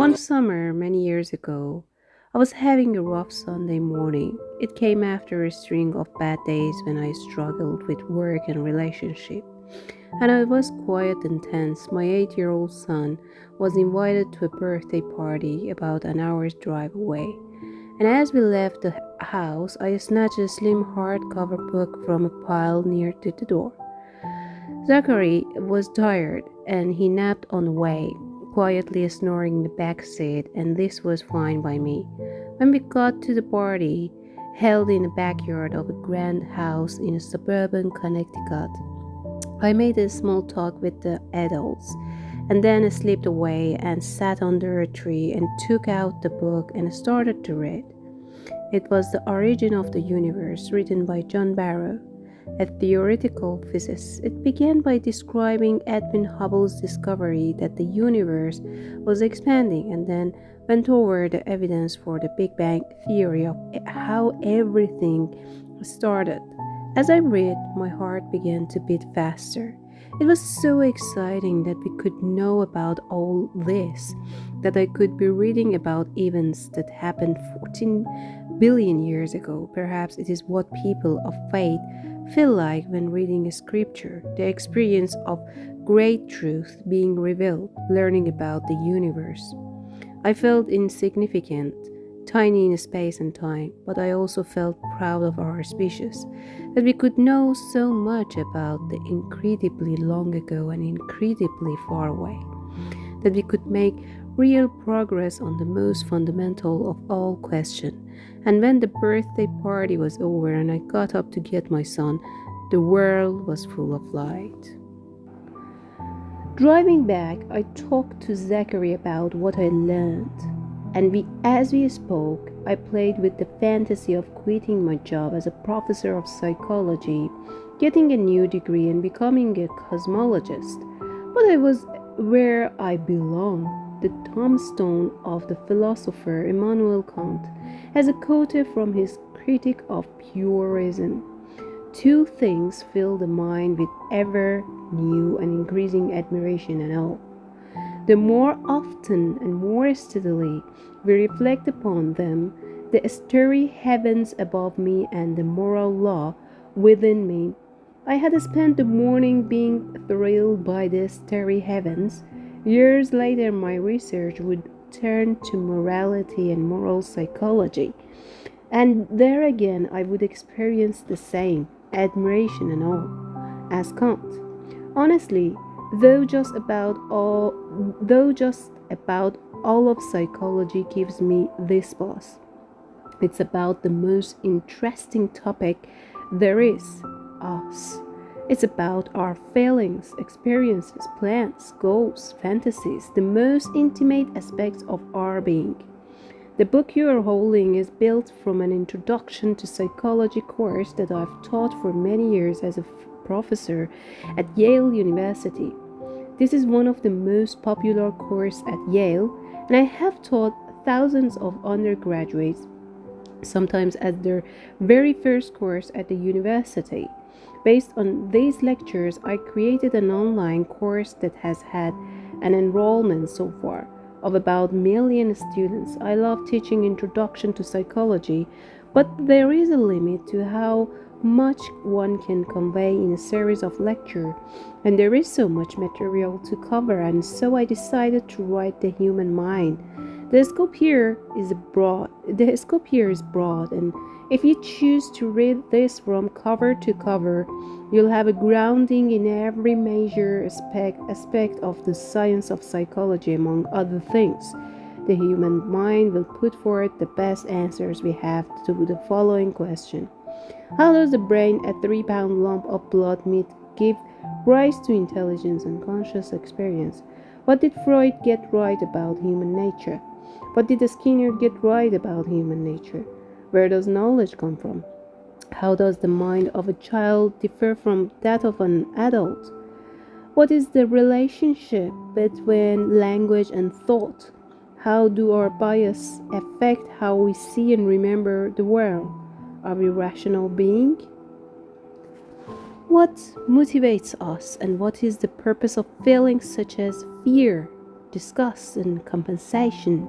One summer, many years ago, I was having a rough Sunday morning. It came after a string of bad days when I struggled with work and relationship. And I was quiet and tense. My 8-year-old son was invited to a birthday party about an hour's drive away. And as we left the house, I snatched a slim hardcover book from a pile near to the door. Zachary was tired, and he napped on the way, quietly snoring in the back seat, and this was fine by me. When we got to the party, held in the backyard of a grand house in suburban Connecticut, I made a small talk with the adults, and then slipped away and sat under a tree and took out the book and started to read. It was The Origin of the Universe, written by John Barrow, a theoretical physicist. It began by describing Edwin Hubble's discovery that the universe was expanding, and then went over the evidence for the Big Bang theory of how everything started. As I read, my heart began to beat faster. It was so exciting that we could know about all this, that I could be reading about events that happened 14 billion years ago. Perhaps it is what people of faith feel like when reading a scripture, the experience of great truth being revealed, learning about the universe. I felt insignificant, tiny in space and time, but I also felt proud of our species, that we could know so much about the incredibly long ago and incredibly far away, that we could make real progress on the most fundamental of all questions. And when the birthday party was over and I got up to get my son, the world was full of light. Driving back, I talked to Zachary about what I learned, and as we spoke, I played with the fantasy of quitting my job as a professor of psychology, getting a new degree, and becoming a cosmologist. But I was where I belong, the tombstone of the philosopher Immanuel Kant, as a quote from his Critique of Pure Reason. Two things fill the mind with ever new and increasing admiration and awe. The more often and more steadily we reflect upon them, the starry heavens above me and the moral law within me. I had spent the morning being thrilled by the starry heavens. Years later, my research would turn to morality and moral psychology. And there again, I would experience the same admiration and awe as Kant. Honestly, though just about all of psychology gives me this pause. It's about the most interesting topic there is, us. It's about our feelings, experiences, plans, goals, fantasies, the most intimate aspects of our being. The book you are holding is built from an introduction to psychology course that I've taught for many years as a professor at Yale University. This is one of the most popular courses at Yale, and I have taught thousands of undergraduates, sometimes at their very first course at the university. Based on these lectures, I created an online course that has had an enrollment so far of about a million students. I love teaching introduction to psychology, but there is a limit to how much one can convey in a series of lectures, and there is so much material to cover, and so I decided to write the human mind. The scope here is broad, and if you choose to read this from cover to cover, you'll have a grounding in every major aspect of the science of psychology, among other things. The human mind will put forth the best answers we have to the following question. How does the brain, a 3-pound lump of blood meat, give rise to intelligence and conscious experience? What did Freud get right about human nature? What did Skinner get right about human nature? Where does knowledge come from? How does the mind of a child differ from that of an adult? What is the relationship between language and thought? How do our biases affect how we see and remember the world? Are we rational beings? What motivates us, and what is the purpose of feelings such as fear, disgust and compassion?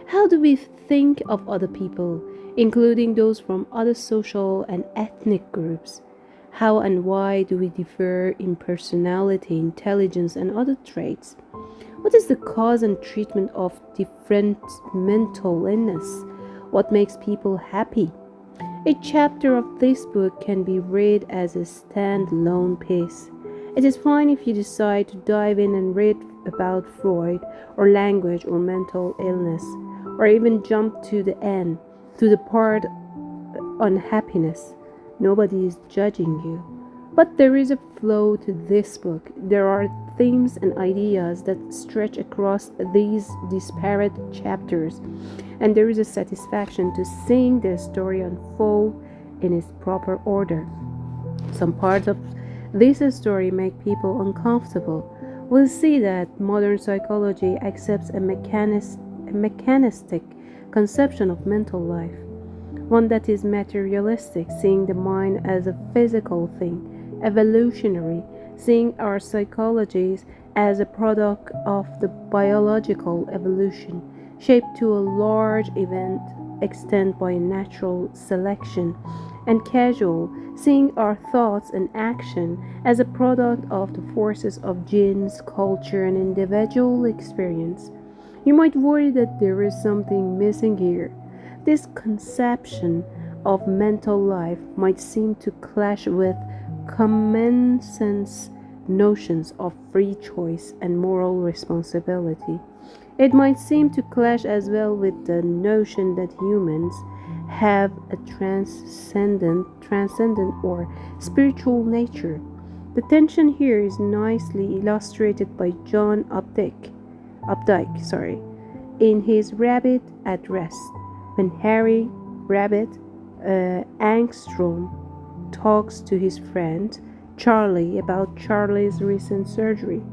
How do we think of other people, including those from other social and ethnic groups? How and why do we differ in personality, intelligence, and other traits? What is the cause and treatment of different mental illness? What makes people happy? A chapter of this book can be read as a standalone piece. It is fine if you decide to dive in and read about Freud or language or mental illness, or even jump to the end, to the part on happiness. Nobody is judging you. But there is a flow to this book. There are themes and ideas that stretch across these disparate chapters, and there is a satisfaction to seeing the story unfold in its proper order. Some parts of this story make people uncomfortable. We'll see that modern psychology accepts a mechanistic conception of mental life, one that is materialistic, seeing the mind as a physical thing, evolutionary, seeing our psychologies as a product of the biological evolution, shaped to a large extent by natural selection, and casual, seeing our thoughts and action as a product of the forces of genes, culture, and individual experience. You might worry that there is something missing here. This conception of mental life might seem to clash with common sense notions of free choice and moral responsibility. It might seem to clash as well with the notion that humans have a transcendent or spiritual nature. The tension here is nicely illustrated by John Updike, in his Rabbit at Rest, when Harry Rabbit Angstrom talks to his friend Charlie about Charlie's recent surgery.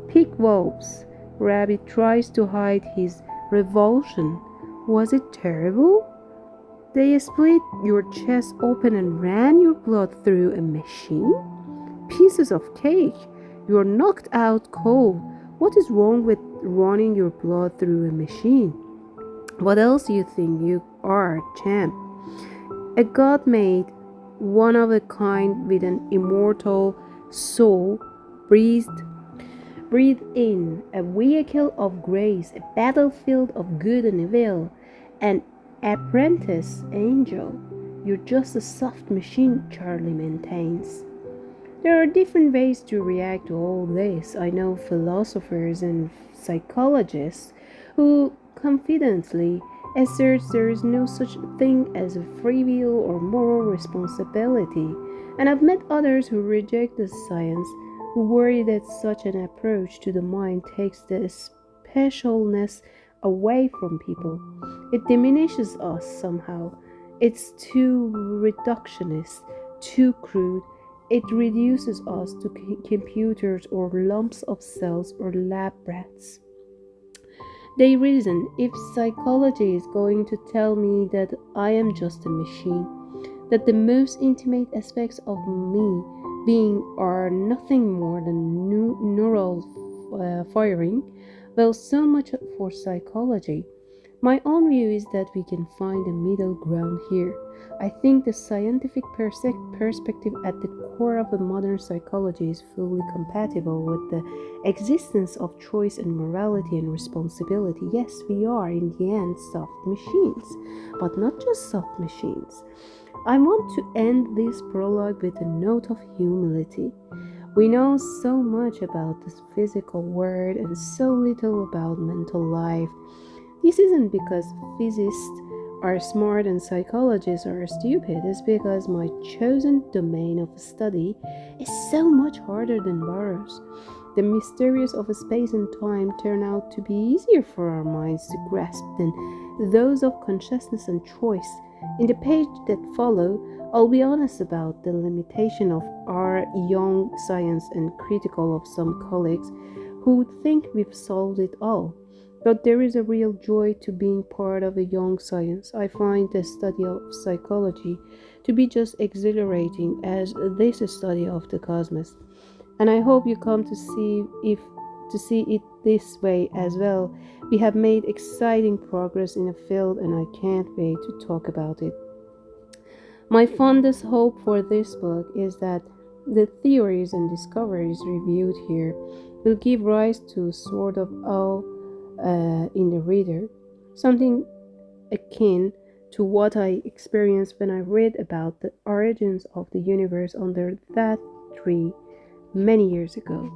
Pig wolves. Rabbit tries to hide his revulsion. Was it terrible? They split your chest open and ran your blood through a machine? Pieces of cake. You're knocked out cold. What is wrong with running your blood through a machine? What else do you think you are, champ? A god made, one of a kind with an immortal soul, breathed in, a vehicle of grace, a battlefield of good and evil, an apprentice angel. You're just a soft machine, Charlie maintains. There are different ways to react to all this. I know philosophers and psychologists who confidently asserts there is no such thing as a free will or moral responsibility, and I've met others who reject the science, who worry that such an approach to the mind takes the specialness away from people. It diminishes us somehow. It's too reductionist, too crude. It reduces us to computers or lumps of cells or lab rats. They reason, if psychology is going to tell me that I am just a machine, that the most intimate aspects of me being are nothing more than neural firing, well, so much for psychology. My own view is that we can find a middle ground here. I think the scientific perspective at the core of the modern psychology is fully compatible with the existence of choice and morality and responsibility. Yes, we are, in the end, soft machines, but not just soft machines. I want to end this prologue with a note of humility. We know so much about this physical world and so little about mental life. This isn't because physicists are smart and psychologists are stupid. It's because my chosen domain of study is so much harder than Burroughs. The mysteries of space and time turn out to be easier for our minds to grasp than those of consciousness and choice. In the page that follow, I'll be honest about the limitation of our young science and critical of some colleagues who think we've solved it all. But there is a real joy to being part of a young science. I find the study of psychology to be just exhilarating as this study of the cosmos. And I hope you come to see if to see it this way as well. We have made exciting progress in a field, and I can't wait to talk about it. My fondest hope for this book is that the theories and discoveries reviewed here will give rise to sort of awe in the reader, something akin to what I experienced when I read about the origins of the universe under that tree many years ago.